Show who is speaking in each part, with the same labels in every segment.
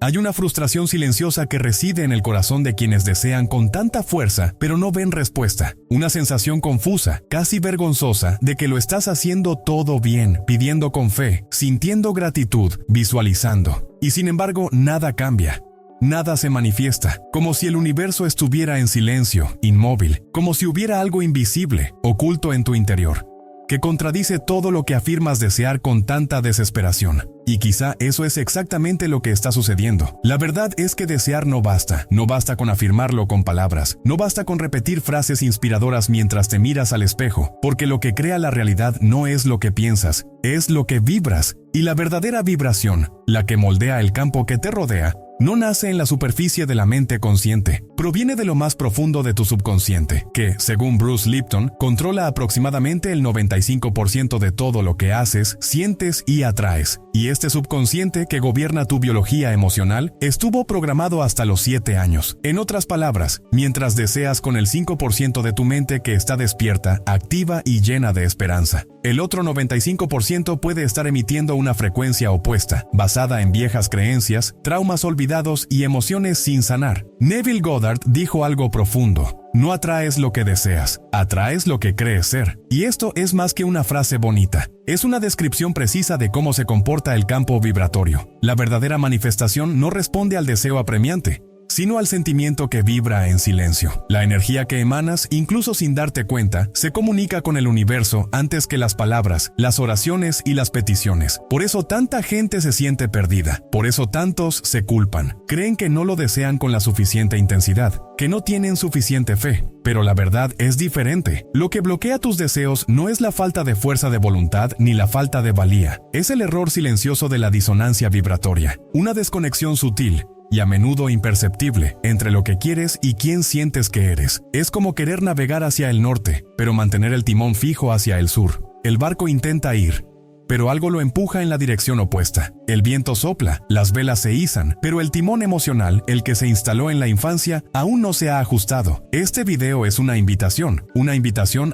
Speaker 1: Hay una frustración silenciosa que reside en el corazón de quienes desean con tanta fuerza, pero no ven respuesta. Una sensación confusa, casi vergonzosa, de que lo estás haciendo todo bien, pidiendo con fe, sintiendo gratitud, visualizando. Y sin embargo, nada cambia. Nada se manifiesta, como si el universo estuviera en silencio, inmóvil, como si hubiera algo invisible, oculto en tu interior, que contradice todo lo que afirmas desear con tanta desesperación. Y quizá eso es exactamente lo que está sucediendo. La verdad es que desear no basta. No basta con afirmarlo con palabras. No basta con repetir frases inspiradoras mientras te miras al espejo, porque lo que crea la realidad no es lo que piensas, es lo que vibras. Y la verdadera vibración, la que moldea el campo que te rodea, no nace en la superficie de la mente consciente, proviene de lo más profundo de tu subconsciente, que, según Bruce Lipton, controla aproximadamente el 95% de todo lo que haces, sientes y atraes. Y este subconsciente que gobierna tu biología emocional estuvo programado hasta los 7 años. En otras palabras, mientras deseas con el 5% de tu mente que está despierta, activa y llena de esperanza, el otro 95% puede estar emitiendo una frecuencia opuesta, basada en viejas creencias, traumas olvidados y emociones sin sanar. Neville Goddard dijo algo profundo: no atraes lo que deseas, atraes lo que crees ser. Y esto es más que una frase bonita. Es una descripción precisa de cómo se comporta el campo vibratorio. La verdadera manifestación no responde al deseo apremiante, sino al sentimiento que vibra en silencio. La energía que emanas, incluso sin darte cuenta, se comunica con el universo antes que las palabras, las oraciones y las peticiones. Por eso tanta gente se siente perdida. Por eso tantos se culpan. Creen que no lo desean con la suficiente intensidad, que no tienen suficiente fe. Pero la verdad es diferente. Lo que bloquea tus deseos no es la falta de fuerza de voluntad ni la falta de valía. Es el error silencioso de la disonancia vibratoria. Una desconexión sutil y a menudo imperceptible entre lo que quieres y quién sientes que eres. Es como querer navegar hacia el norte, pero mantener el timón fijo hacia el sur. El barco intenta ir, pero algo lo empuja en la dirección opuesta. El viento sopla, las velas se izan, pero el timón emocional, el que se instaló en la infancia, aún no se ha ajustado. Este video es una invitación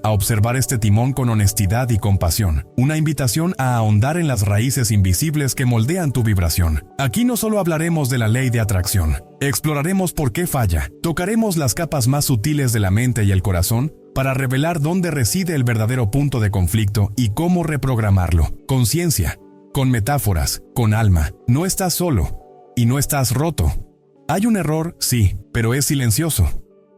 Speaker 1: a observar este timón con honestidad y compasión. Una invitación a ahondar en las raíces invisibles que moldean tu vibración. Aquí no solo hablaremos de la ley de atracción, exploraremos por qué falla, tocaremos las capas más sutiles de la mente y el corazón, para revelar dónde reside el verdadero punto de conflicto y cómo reprogramarlo. Con ciencia, con metáforas, con alma. No estás solo y no estás roto. Hay un error, sí, pero es silencioso.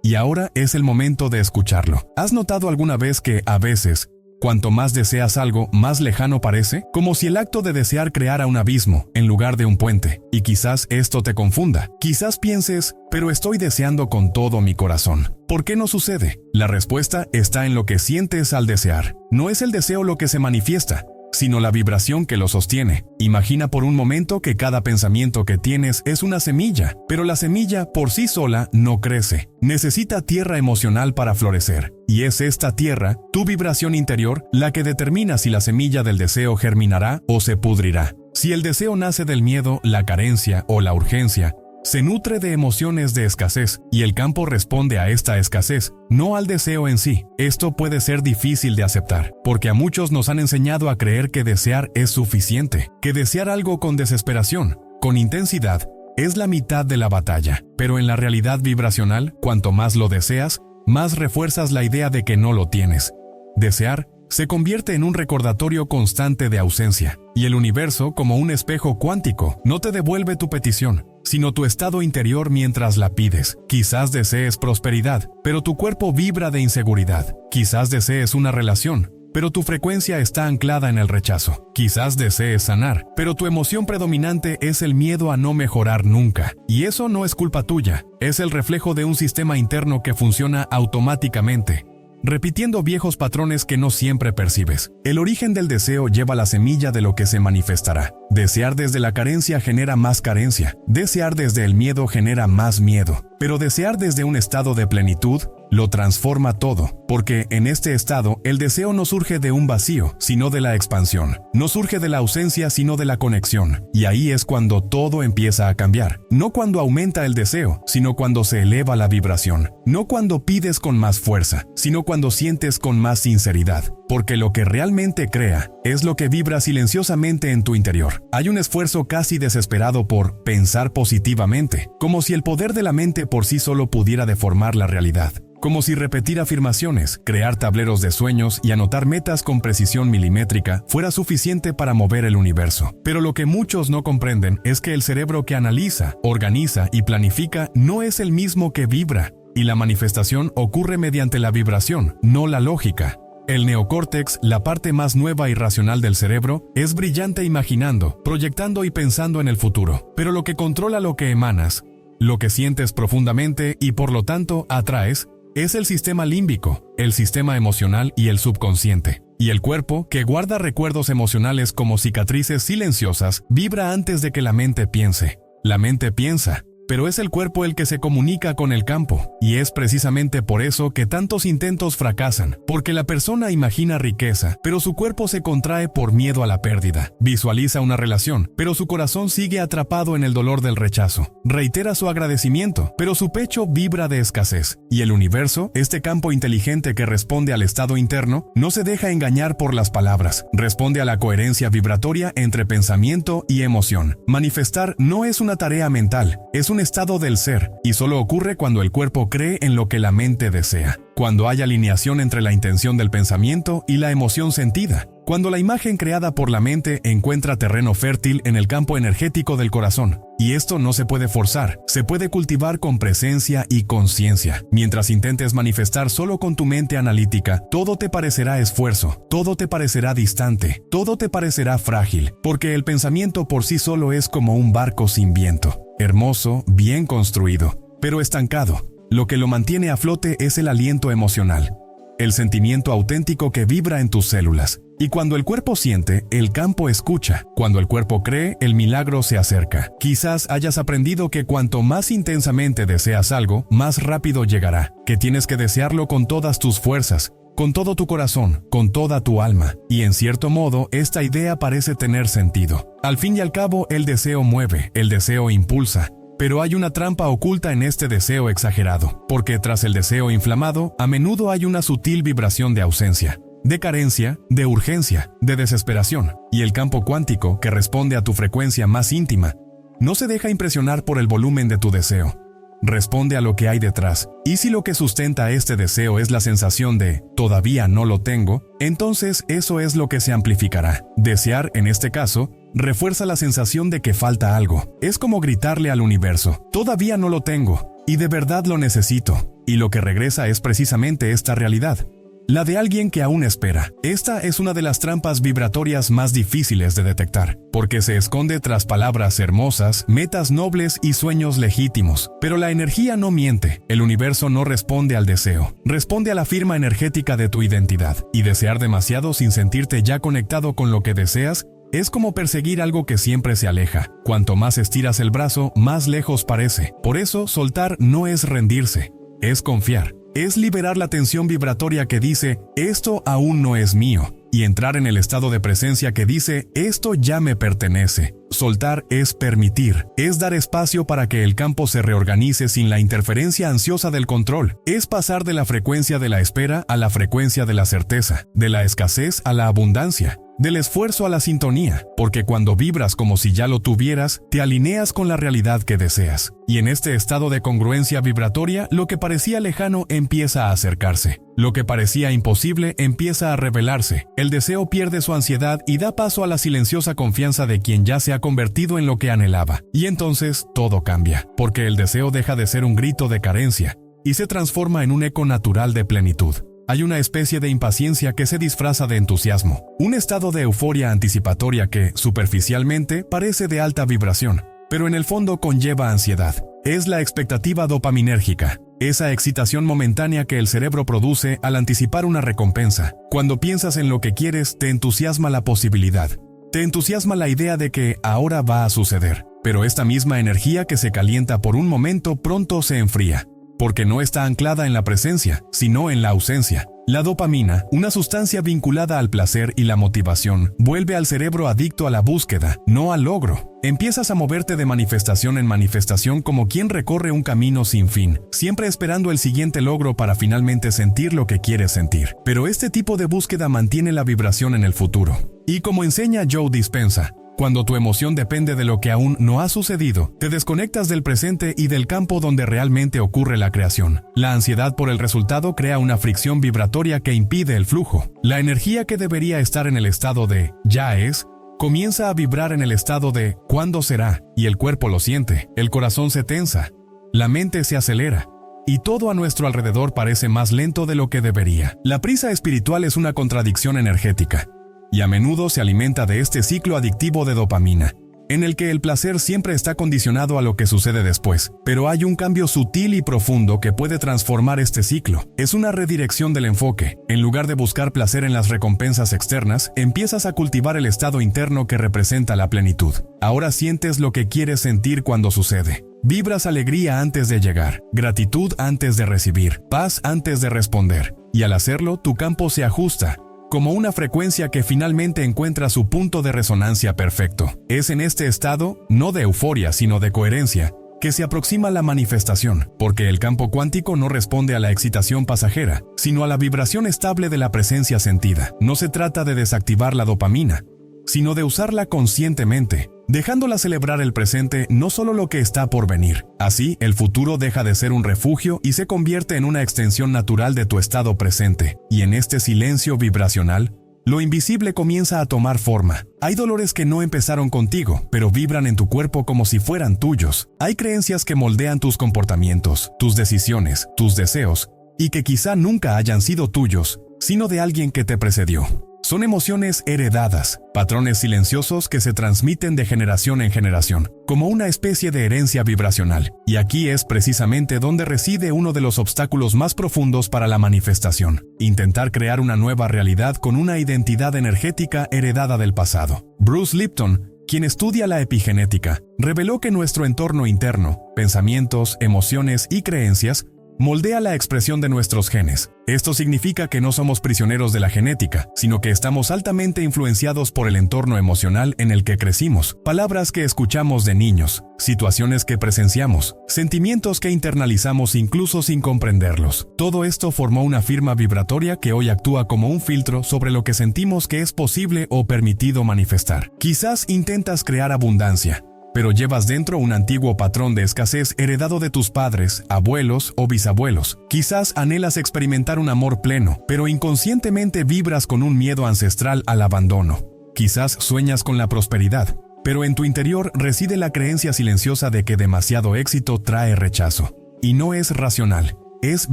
Speaker 1: Y ahora es el momento de escucharlo. ¿Has notado alguna vez que, a veces, cuanto más deseas algo, más lejano parece? Como si el acto de desear creara un abismo, en lugar de un puente. Y quizás esto te confunda. Quizás pienses, pero estoy deseando con todo mi corazón. ¿Por qué no sucede? La respuesta está en lo que sientes al desear. No es el deseo lo que se manifiesta, sino la vibración que lo sostiene. Imagina por un momento que cada pensamiento que tienes es una semilla, pero la semilla por sí sola no crece. Necesita tierra emocional para florecer. Y es esta tierra, tu vibración interior, la que determina si la semilla del deseo germinará o se pudrirá. Si el deseo nace del miedo, la carencia o la urgencia, se nutre de emociones de escasez, y el campo responde a esta escasez, no al deseo en sí. Esto puede ser difícil de aceptar, porque a muchos nos han enseñado a creer que desear es suficiente, que desear algo con desesperación, con intensidad, es la mitad de la batalla. Pero en la realidad vibracional, cuanto más lo deseas, más refuerzas la idea de que no lo tienes. Desear se convierte en un recordatorio constante de ausencia, y el universo, como un espejo cuántico, no te devuelve tu petición, sino tu estado interior mientras la pides. Quizás desees prosperidad, pero tu cuerpo vibra de inseguridad. Quizás desees una relación, pero tu frecuencia está anclada en el rechazo. Quizás desees sanar, pero tu emoción predominante es el miedo a no mejorar nunca. Y eso no es culpa tuya, es el reflejo de un sistema interno que funciona automáticamente, repitiendo viejos patrones que no siempre percibes. El origen del deseo lleva la semilla de lo que se manifestará. Desear desde la carencia genera más carencia. Desear desde el miedo genera más miedo. Pero desear desde un estado de plenitud lo transforma todo, porque en este estado el deseo no surge de un vacío, sino de la expansión. No surge de la ausencia, sino de la conexión. Y ahí es cuando todo empieza a cambiar. No cuando aumenta el deseo, sino cuando se eleva la vibración. No cuando pides con más fuerza, sino cuando sientes con más sinceridad. porque lo que realmente crea es lo que vibra silenciosamente en tu interior. Hay un esfuerzo casi desesperado por pensar positivamente, como si el poder de la mente por sí solo pudiera deformar la realidad. Como si repetir afirmaciones, crear tableros de sueños y anotar metas con precisión milimétrica fuera suficiente para mover el universo. Pero lo que muchos no comprenden es que el cerebro que analiza, organiza y planifica no es el mismo que vibra, y la manifestación ocurre mediante la vibración, no la lógica. El neocórtex, la parte más nueva y racional del cerebro, es brillante imaginando, proyectando y pensando en el futuro. Pero lo que controla lo que emanas, lo que sientes profundamente y por lo tanto atraes, es el sistema límbico, el sistema emocional y el subconsciente. Y el cuerpo, que guarda recuerdos emocionales como cicatrices silenciosas, vibra antes de que la mente piense. La mente piensa, pero es el cuerpo el que se comunica con el campo, y es precisamente por eso que tantos intentos fracasan, porque la persona imagina riqueza, pero su cuerpo se contrae por miedo a la pérdida. Visualiza una relación, pero su corazón sigue atrapado en el dolor del rechazo. Reitera su agradecimiento, pero su pecho vibra de escasez. Y el universo, este campo inteligente que responde al estado interno, no se deja engañar por las palabras, responde a la coherencia vibratoria entre pensamiento y emoción. Manifestar no es una tarea mental, es un estado del ser, y solo ocurre cuando el cuerpo cree en lo que la mente desea, cuando hay alineación entre la intención del pensamiento y la emoción sentida, cuando la imagen creada por la mente encuentra terreno fértil en el campo energético del corazón. Y esto no se puede forzar, se puede cultivar con presencia y conciencia. Mientras intentes manifestar solo con tu mente analítica, todo te parecerá esfuerzo, todo te parecerá distante, todo te parecerá frágil, porque el pensamiento por sí solo es como un barco sin viento. Hermoso, bien construido, pero estancado. Lo que lo mantiene a flote es el aliento emocional, el sentimiento auténtico que vibra en tus células. Y cuando el cuerpo siente, el campo escucha. Cuando el cuerpo cree, el milagro se acerca. Quizás hayas aprendido que cuanto más intensamente deseas algo, más rápido llegará, que tienes que desearlo con todas tus fuerzas, con todo tu corazón, con toda tu alma. Y en cierto modo, esta idea parece tener sentido. Al fin y al cabo, el deseo mueve, el deseo impulsa. Pero hay una trampa oculta en este deseo exagerado, porque tras el deseo inflamado, a menudo hay una sutil vibración de ausencia, de carencia, de urgencia, de desesperación. Y el campo cuántico, que responde a tu frecuencia más íntima, no se deja impresionar por el volumen de tu deseo. Responde a lo que hay detrás. Y si lo que sustenta este deseo es la sensación de «todavía no lo tengo», entonces eso es lo que se amplificará. Desear, en este caso, refuerza la sensación de que falta algo. Es como gritarle al universo «todavía no lo tengo, y de verdad lo necesito». Y lo que regresa es precisamente esta realidad, la de alguien que aún espera. Esta es una de las trampas vibratorias más difíciles de detectar, porque se esconde tras palabras hermosas, metas nobles y sueños legítimos. Pero la energía no miente, el universo no responde al deseo, responde a la firma energética de tu identidad. Y desear demasiado sin sentirte ya conectado con lo que deseas es como perseguir algo que siempre se aleja. Cuanto más estiras el brazo, más lejos parece. Por eso, soltar no es rendirse, es confiar. Es liberar la tensión vibratoria que dice, esto aún no es mío, y entrar en el estado de presencia que dice, esto ya me pertenece. Soltar es permitir, es dar espacio para que el campo se reorganice sin la interferencia ansiosa del control. Es pasar de la frecuencia de la espera a la frecuencia de la certeza, de la escasez a la abundancia, del esfuerzo a la sintonía, porque cuando vibras como si ya lo tuvieras, te alineas con la realidad que deseas. Y en este estado de congruencia vibratoria, lo que parecía lejano empieza a acercarse. Lo que parecía imposible empieza a revelarse. El deseo pierde su ansiedad y da paso a la silenciosa confianza de quien ya se ha convertido en lo que anhelaba. Y entonces todo cambia, porque el deseo deja de ser un grito de carencia y se transforma en un eco natural de plenitud. Hay una especie de impaciencia que se disfraza de entusiasmo, un estado de euforia anticipatoria que, superficialmente, parece de alta vibración, pero en el fondo conlleva ansiedad. Es la expectativa dopaminérgica, esa excitación momentánea que el cerebro produce al anticipar una recompensa. Cuando piensas en lo que quieres, te entusiasma la posibilidad. Te entusiasma la idea de que ahora va a suceder. Pero esta misma energía que se calienta por un momento pronto se enfría, porque no está anclada en la presencia, sino en la ausencia. La dopamina, una sustancia vinculada al placer y la motivación, vuelve al cerebro adicto a la búsqueda, no al logro. Empiezas a moverte de manifestación en manifestación como quien recorre un camino sin fin, siempre esperando el siguiente logro para finalmente sentir lo que quieres sentir. Pero este tipo de búsqueda mantiene la vibración en el futuro. Y como enseña Joe Dispenza, cuando tu emoción depende de lo que aún no ha sucedido, te desconectas del presente y del campo donde realmente ocurre la creación. La ansiedad por el resultado crea una fricción vibratoria que impide el flujo. La energía que debería estar en el estado de «ya es», comienza a vibrar en el estado de «¿cuándo será?» y el cuerpo lo siente, el corazón se tensa, la mente se acelera, y todo a nuestro alrededor parece más lento de lo que debería. La prisa espiritual es una contradicción energética, y a menudo se alimenta de este ciclo adictivo de dopamina, en el que el placer siempre está condicionado a lo que sucede después. Pero hay un cambio sutil y profundo que puede transformar este ciclo. Es una redirección del enfoque. En lugar de buscar placer en las recompensas externas, empiezas a cultivar el estado interno que representa la plenitud. Ahora sientes lo que quieres sentir cuando sucede. Vibras alegría antes de llegar, gratitud antes de recibir, paz antes de responder. Y al hacerlo, tu campo se ajusta, como una frecuencia que finalmente encuentra su punto de resonancia perfecto. Es en este estado, no de euforia sino de coherencia, que se aproxima la manifestación, porque el campo cuántico no responde a la excitación pasajera, sino a la vibración estable de la presencia sentida. No se trata de desactivar la dopamina, sino de usarla conscientemente, dejándola celebrar el presente, no solo lo que está por venir. Así, el futuro deja de ser un refugio y se convierte en una extensión natural de tu estado presente. Y en este silencio vibracional, lo invisible comienza a tomar forma. Hay dolores que no empezaron contigo, pero vibran en tu cuerpo como si fueran tuyos. Hay creencias que moldean tus comportamientos, tus decisiones, tus deseos, y que quizá nunca hayan sido tuyos, sino de alguien que te precedió. Son emociones heredadas, patrones silenciosos que se transmiten de generación en generación, como una especie de herencia vibracional. Y aquí es precisamente donde reside uno de los obstáculos más profundos para la manifestación: intentar crear una nueva realidad con una identidad energética heredada del pasado. Bruce Lipton, quien estudia la epigenética, reveló que nuestro entorno interno, pensamientos, emociones y creencias, moldea la expresión de nuestros genes. Esto significa que no somos prisioneros de la genética, sino que estamos altamente influenciados por el entorno emocional en el que crecimos. Palabras que escuchamos de niños, situaciones que presenciamos, sentimientos que internalizamos incluso sin comprenderlos. Todo esto formó una firma vibratoria que hoy actúa como un filtro sobre lo que sentimos que es posible o permitido manifestar. Quizás intentas crear abundancia, pero llevas dentro un antiguo patrón de escasez heredado de tus padres, abuelos o bisabuelos. Quizás anhelas experimentar un amor pleno, pero inconscientemente vibras con un miedo ancestral al abandono. Quizás sueñas con la prosperidad, pero en tu interior reside la creencia silenciosa de que demasiado éxito trae rechazo. Y no es racional, es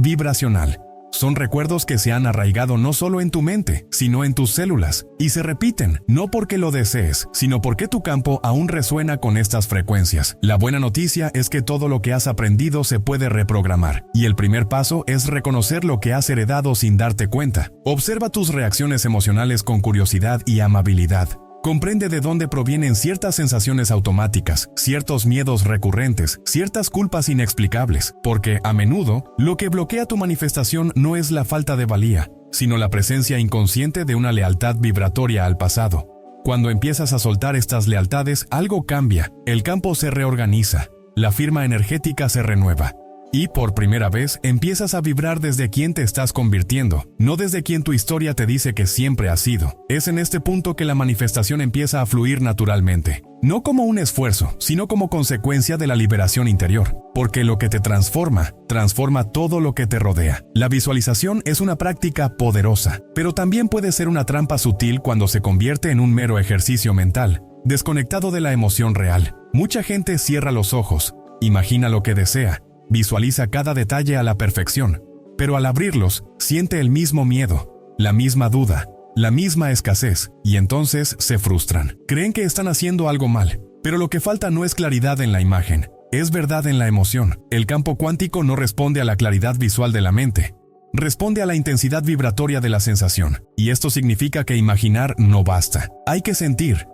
Speaker 1: vibracional. Son recuerdos que se han arraigado no solo en tu mente, sino en tus células, y se repiten, no porque lo desees, sino porque tu campo aún resuena con estas frecuencias. La buena noticia es que todo lo que has aprendido se puede reprogramar, y el primer paso es reconocer lo que has heredado sin darte cuenta. Observa tus reacciones emocionales con curiosidad y amabilidad. Comprende de dónde provienen ciertas sensaciones automáticas, ciertos miedos recurrentes, ciertas culpas inexplicables, porque, a menudo, lo que bloquea tu manifestación no es la falta de valía, sino la presencia inconsciente de una lealtad vibratoria al pasado. Cuando empiezas a soltar estas lealtades, algo cambia, el campo se reorganiza, la firma energética se renueva. Y por primera vez empiezas a vibrar desde quien te estás convirtiendo, no desde quien tu historia te dice que siempre has sido. Es en este punto que la manifestación empieza a fluir naturalmente, no como un esfuerzo, sino como consecuencia de la liberación interior, porque lo que te transforma, transforma todo lo que te rodea. La visualización es una práctica poderosa, pero también puede ser una trampa sutil cuando se convierte en un mero ejercicio mental, desconectado de la emoción real. Mucha gente cierra los ojos, imagina lo que desea, visualiza cada detalle a la perfección, pero al abrirlos, siente el mismo miedo, la misma duda, la misma escasez, y entonces se frustran. Creen que están haciendo algo mal, pero lo que falta no es claridad en la imagen, es verdad en la emoción. El campo cuántico no responde a la claridad visual de la mente, responde a la intensidad vibratoria de la sensación, y esto significa que imaginar no basta. Hay que sentir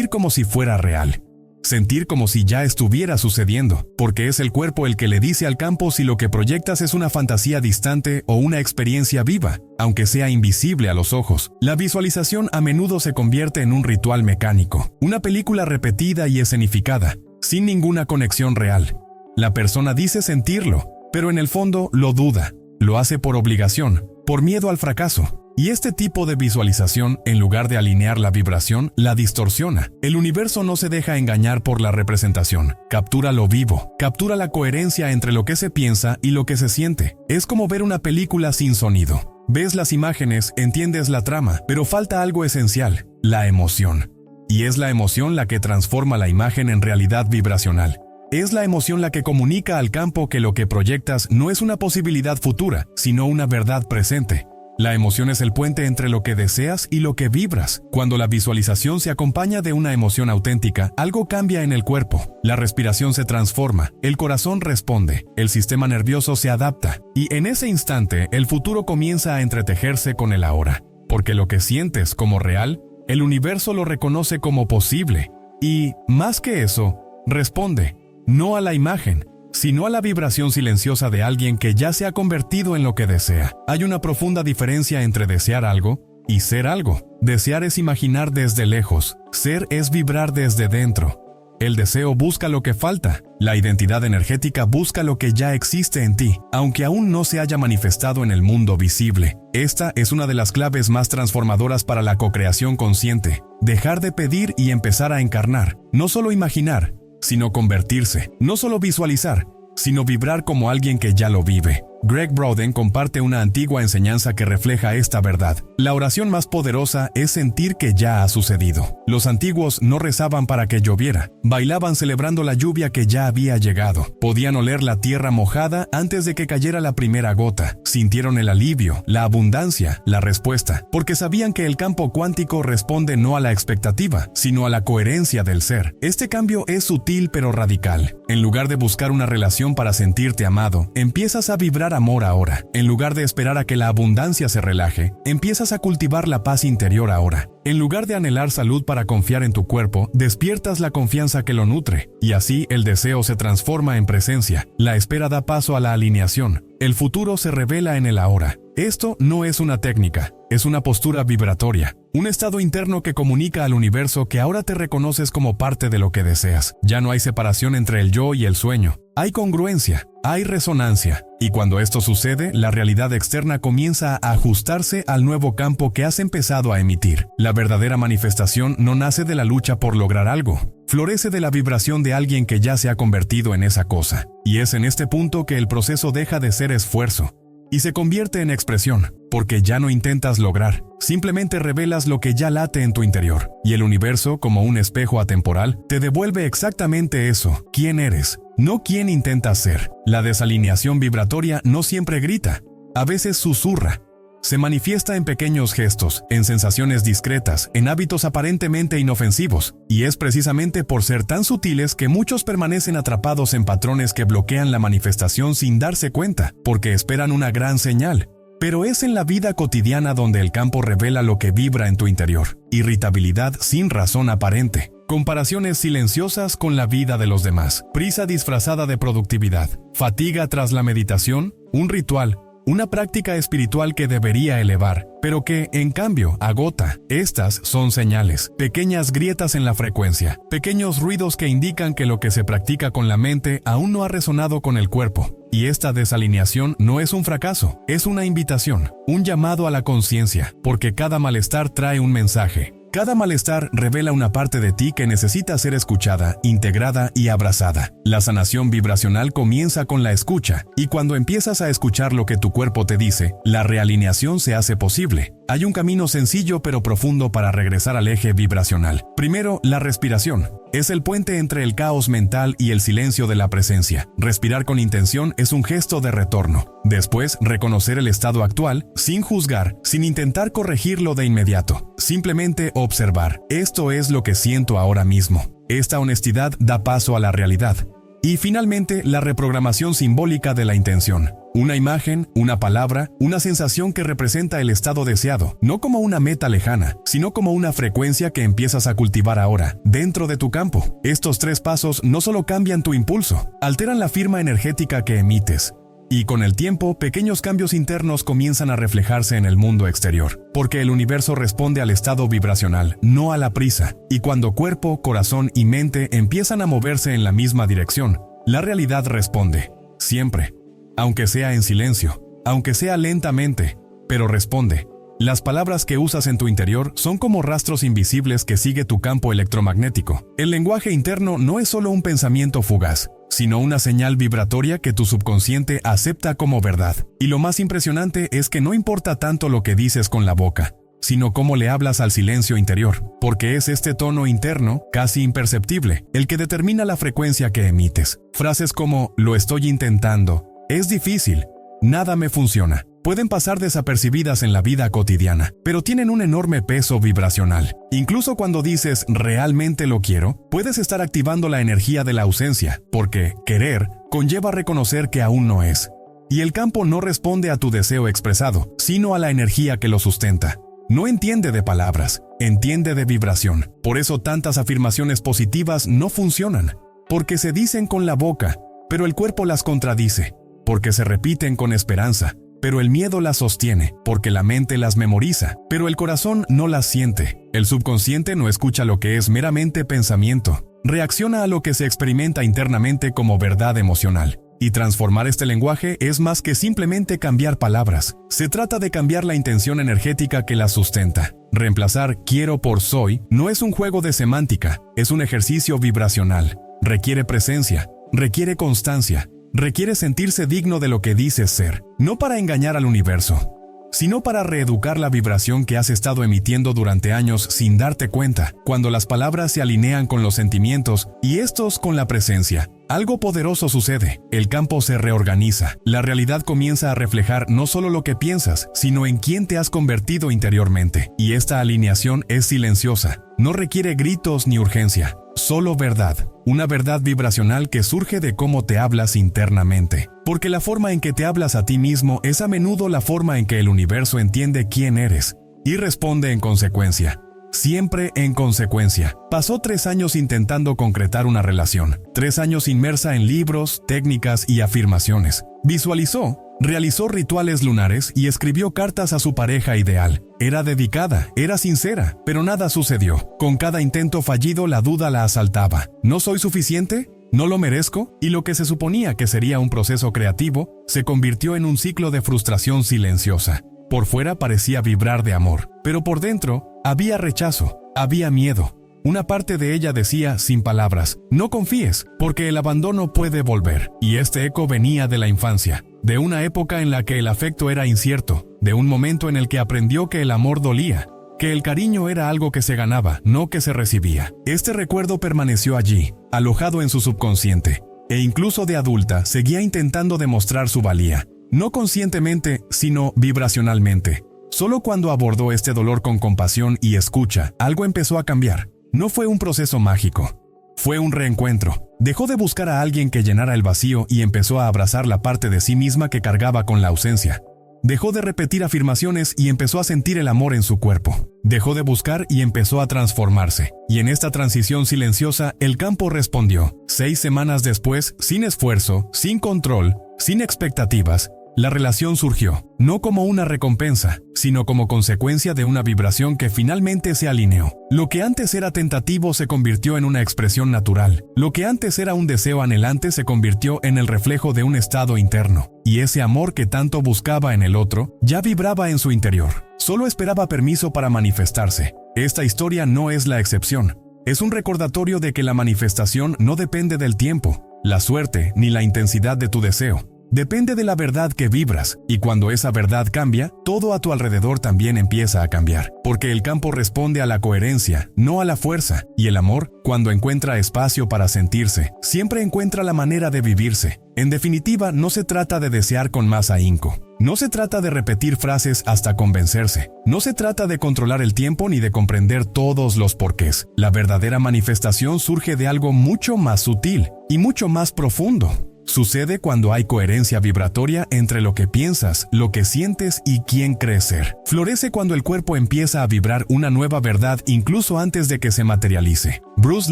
Speaker 1: como si fuera real. sentir como si ya estuviera sucediendo, porque es el cuerpo el que le dice al campo si lo que proyectas es una fantasía distante o una experiencia viva, aunque sea invisible a los ojos. La visualización a menudo se convierte en un ritual mecánico, una película repetida y escenificada, sin ninguna conexión real. La persona dice sentirlo, pero en el fondo lo duda, lo hace por obligación, por miedo al fracaso. Y este tipo de visualización, en lugar de alinear la vibración, la distorsiona. El universo no se deja engañar por la representación. Captura lo vivo, captura la coherencia entre lo que se piensa y lo que se siente. Es como ver una película sin sonido. Ves las imágenes, entiendes la trama, pero falta algo esencial, la emoción. Y es la emoción la que transforma la imagen en realidad vibracional. Es la emoción la que comunica al campo que lo que proyectas no es una posibilidad futura, sino una verdad presente. La emoción es el puente entre lo que deseas y lo que vibras. Cuando la visualización se acompaña de una emoción auténtica, algo cambia en el cuerpo. La respiración se transforma, el corazón responde, el sistema nervioso se adapta, y en ese instante el futuro comienza a entretejerse con el ahora. Porque lo que sientes como real, el universo lo reconoce como posible. Y, más que eso, responde, no a la imagen, sino a la vibración silenciosa de alguien que ya se ha convertido en lo que desea. Hay una profunda diferencia entre desear algo y ser algo. Desear es imaginar desde lejos, ser es vibrar desde dentro. El deseo busca lo que falta, la identidad energética busca lo que ya existe en ti, aunque aún no se haya manifestado en el mundo visible. Esta es una de las claves más transformadoras para la co-creación consciente. Dejar de pedir y empezar a encarnar, no solo imaginar, sino convertirse, no solo visualizar, sino vibrar como alguien que ya lo vive. Greg Braden comparte una antigua enseñanza que refleja esta verdad. La oración más poderosa es sentir que ya ha sucedido. Los antiguos no rezaban para que lloviera, bailaban celebrando la lluvia que ya había llegado. Podían oler la tierra mojada antes de que cayera la primera gota. Sintieron el alivio, la abundancia, la respuesta, porque sabían que el campo cuántico responde no a la expectativa, sino a la coherencia del ser. Este cambio es sutil pero radical. En lugar de buscar una relación para sentirte amado, empiezas a vibrar amor ahora. En lugar de esperar a que la abundancia se relaje, empiezas a cultivar la paz interior ahora. En lugar de anhelar salud para confiar en tu cuerpo, despiertas la confianza que lo nutre, y así el deseo se transforma en presencia. La espera da paso a la alineación. El futuro se revela en el ahora. Esto no es una técnica, es una postura vibratoria, un estado interno que comunica al universo que ahora te reconoces como parte de lo que deseas. Ya no hay separación entre el yo y el sueño. Hay congruencia, hay resonancia, y cuando esto sucede, la realidad externa comienza a ajustarse al nuevo campo que has empezado a emitir. La verdadera manifestación no nace de la lucha por lograr algo, florece de la vibración de alguien que ya se ha convertido en esa cosa. Y es en este punto que el proceso deja de ser esfuerzo y se convierte en expresión, porque ya no intentas lograr, simplemente revelas lo que ya late en tu interior, y el universo, como un espejo atemporal, te devuelve exactamente eso, quién eres, no quién intentas ser. La desalineación vibratoria no siempre grita, a veces susurra. Se manifiesta en pequeños gestos, en sensaciones discretas, en hábitos aparentemente inofensivos, y es precisamente por ser tan sutiles que muchos permanecen atrapados en patrones que bloquean la manifestación sin darse cuenta, porque esperan una gran señal. Pero es en la vida cotidiana donde el campo revela lo que vibra en tu interior. Irritabilidad sin razón aparente. Comparaciones silenciosas con la vida de los demás. Prisa disfrazada de productividad. Fatiga tras la meditación. Un ritual. Una práctica espiritual que debería elevar, pero que, en cambio, agota. Estas son señales, pequeñas grietas en la frecuencia, pequeños ruidos que indican que lo que se practica con la mente aún no ha resonado con el cuerpo. Y esta desalineación no es un fracaso, es una invitación, un llamado a la conciencia, porque cada malestar trae un mensaje. Cada malestar revela una parte de ti que necesita ser escuchada, integrada y abrazada. La sanación vibracional comienza con la escucha, y cuando empiezas a escuchar lo que tu cuerpo te dice, la realineación se hace posible. Hay un camino sencillo pero profundo para regresar al eje vibracional. Primero, la respiración. Es el puente entre el caos mental y el silencio de la presencia. Respirar con intención es un gesto de retorno. Después, reconocer el estado actual, sin juzgar, sin intentar corregirlo de inmediato. Simplemente observar. Esto es lo que siento ahora mismo. Esta honestidad da paso a la realidad. Y finalmente, la reprogramación simbólica de la intención. Una imagen, una palabra, una sensación que representa el estado deseado, no como una meta lejana, sino como una frecuencia que empiezas a cultivar ahora, dentro de tu campo. Estos 3 pasos no solo cambian tu impulso, alteran la firma energética que emites. Y con el tiempo, pequeños cambios internos comienzan a reflejarse en el mundo exterior, porque el universo responde al estado vibracional, no a la prisa. Y cuando cuerpo, corazón y mente empiezan a moverse en la misma dirección, la realidad responde, siempre. Aunque sea en silencio, aunque sea lentamente, pero responde. Las palabras que usas en tu interior son como rastros invisibles que sigue tu campo electromagnético. El lenguaje interno no es solo un pensamiento fugaz, sino una señal vibratoria que tu subconsciente acepta como verdad. Y lo más impresionante es que no importa tanto lo que dices con la boca, sino cómo le hablas al silencio interior, porque es este tono interno, casi imperceptible, el que determina la frecuencia que emites. Frases como «lo estoy intentando», «es difícil», «nada me funciona», pueden pasar desapercibidas en la vida cotidiana, pero tienen un enorme peso vibracional. Incluso cuando dices «realmente lo quiero», puedes estar activando la energía de la ausencia, porque querer conlleva reconocer que aún no es. Y el campo no responde a tu deseo expresado, sino a la energía que lo sustenta. No entiende de palabras, entiende de vibración. Por eso tantas afirmaciones positivas no funcionan, porque se dicen con la boca, pero el cuerpo las contradice, porque se repiten con esperanza, pero el miedo las sostiene, porque la mente las memoriza, pero el corazón no las siente. El subconsciente no escucha lo que es meramente pensamiento, reacciona a lo que se experimenta internamente como verdad emocional. Y transformar este lenguaje es más que simplemente cambiar palabras. Se trata de cambiar la intención energética que las sustenta. Reemplazar quiero por soy no es un juego de semántica, es un ejercicio vibracional. Requiere presencia, requiere constancia, requiere sentirse digno de lo que dices ser, no para engañar al universo, sino para reeducar la vibración que has estado emitiendo durante años sin darte cuenta. Cuando las palabras se alinean con los sentimientos y estos con la presencia, algo poderoso sucede. El campo se reorganiza. La realidad comienza a reflejar no solo lo que piensas, sino en quién te has convertido interiormente. Y esta alineación es silenciosa. No requiere gritos ni urgencia. Solo verdad. Una verdad vibracional que surge de cómo te hablas internamente. Porque la forma en que te hablas a ti mismo es a menudo la forma en que el universo entiende quién eres y responde en consecuencia. Siempre en consecuencia. Pasó 3 años intentando concretar una relación. 3 años inmersa en libros, técnicas y afirmaciones. Visualizó, realizó rituales lunares y escribió cartas a su pareja ideal. Era dedicada, era sincera, pero nada sucedió. Con cada intento fallido la duda la asaltaba. ¿No soy suficiente? ¿No lo merezco? Y lo que se suponía que sería un proceso creativo, se convirtió en un ciclo de frustración silenciosa. Por fuera parecía vibrar de amor, pero por dentro había rechazo, había miedo. Una parte de ella decía sin palabras, no confíes, porque el abandono puede volver. Y este eco venía de la infancia, de una época en la que el afecto era incierto, de un momento en el que aprendió que el amor dolía, que el cariño era algo que se ganaba, no que se recibía. Este recuerdo permaneció allí, alojado en su subconsciente, e incluso de adulta seguía intentando demostrar su valía. No conscientemente, sino vibracionalmente. Solo cuando abordó este dolor con compasión y escucha, algo empezó a cambiar. No fue un proceso mágico. Fue un reencuentro. Dejó de buscar a alguien que llenara el vacío y empezó a abrazar la parte de sí misma que cargaba con la ausencia. Dejó de repetir afirmaciones y empezó a sentir el amor en su cuerpo. Dejó de buscar y empezó a transformarse. Y en esta transición silenciosa, el campo respondió. 6 semanas después, sin esfuerzo, sin control, sin expectativas, la relación surgió, no como una recompensa, sino como consecuencia de una vibración que finalmente se alineó. Lo que antes era tentativo se convirtió en una expresión natural. Lo que antes era un deseo anhelante se convirtió en el reflejo de un estado interno. Y ese amor que tanto buscaba en el otro, ya vibraba en su interior. Solo esperaba permiso para manifestarse. Esta historia no es la excepción. Es un recordatorio de que la manifestación no depende del tiempo, la suerte ni la intensidad de tu deseo. Depende de la verdad que vibras, y cuando esa verdad cambia, todo a tu alrededor también empieza a cambiar, porque el campo responde a la coherencia, no a la fuerza, y el amor, cuando encuentra espacio para sentirse, siempre encuentra la manera de vivirse. En definitiva, no se trata de desear con más ahínco. No se trata de repetir frases hasta convencerse. No se trata de controlar el tiempo ni de comprender todos los porqués. La verdadera manifestación surge de algo mucho más sutil y mucho más profundo. Sucede cuando hay coherencia vibratoria entre lo que piensas, lo que sientes y quién crees ser. Florece cuando el cuerpo empieza a vibrar una nueva verdad incluso antes de que se materialice. Bruce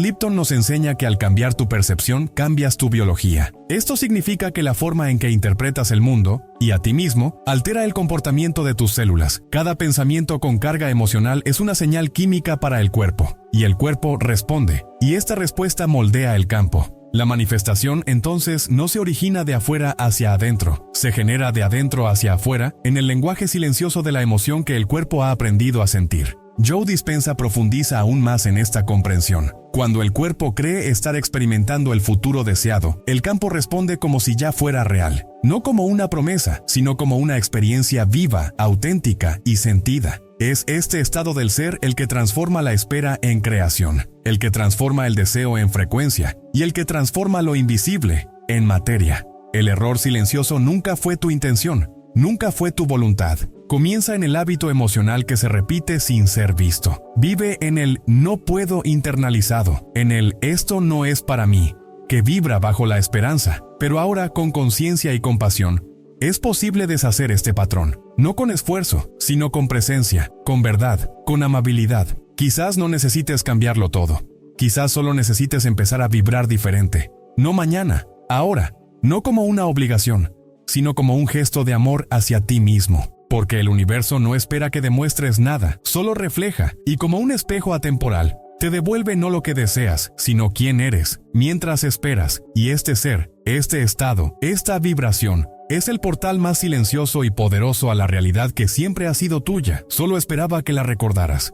Speaker 1: Lipton nos enseña que al cambiar tu percepción, cambias tu biología. Esto significa que la forma en que interpretas el mundo, y a ti mismo, altera el comportamiento de tus células. Cada pensamiento con carga emocional es una señal química para el cuerpo, y el cuerpo responde, y esta respuesta moldea el campo. La manifestación, entonces, no se origina de afuera hacia adentro, se genera de adentro hacia afuera en el lenguaje silencioso de la emoción que el cuerpo ha aprendido a sentir. Joe Dispenza profundiza aún más en esta comprensión. Cuando el cuerpo cree estar experimentando el futuro deseado, el campo responde como si ya fuera real. No como una promesa, sino como una experiencia viva, auténtica y sentida. Es este estado del ser el que transforma la espera en creación, el que transforma el deseo en frecuencia y el que transforma lo invisible en materia. El error silencioso nunca fue tu intención, nunca fue tu voluntad. Comienza en el hábito emocional que se repite sin ser visto. Vive en el no puedo internalizado, en el esto no es para mí, que vibra bajo la esperanza, pero ahora con conciencia y compasión. Es posible deshacer este patrón, no con esfuerzo, sino con presencia, con verdad, con amabilidad. Quizás no necesites cambiarlo todo. Quizás solo necesites empezar a vibrar diferente. No mañana, ahora. No como una obligación, sino como un gesto de amor hacia ti mismo. Porque el universo no espera que demuestres nada, solo refleja, y como un espejo atemporal, te devuelve no lo que deseas, sino quién eres, mientras esperas, y este ser, este estado, esta vibración, es el portal más silencioso y poderoso a la realidad que siempre ha sido tuya, solo esperaba que la recordaras.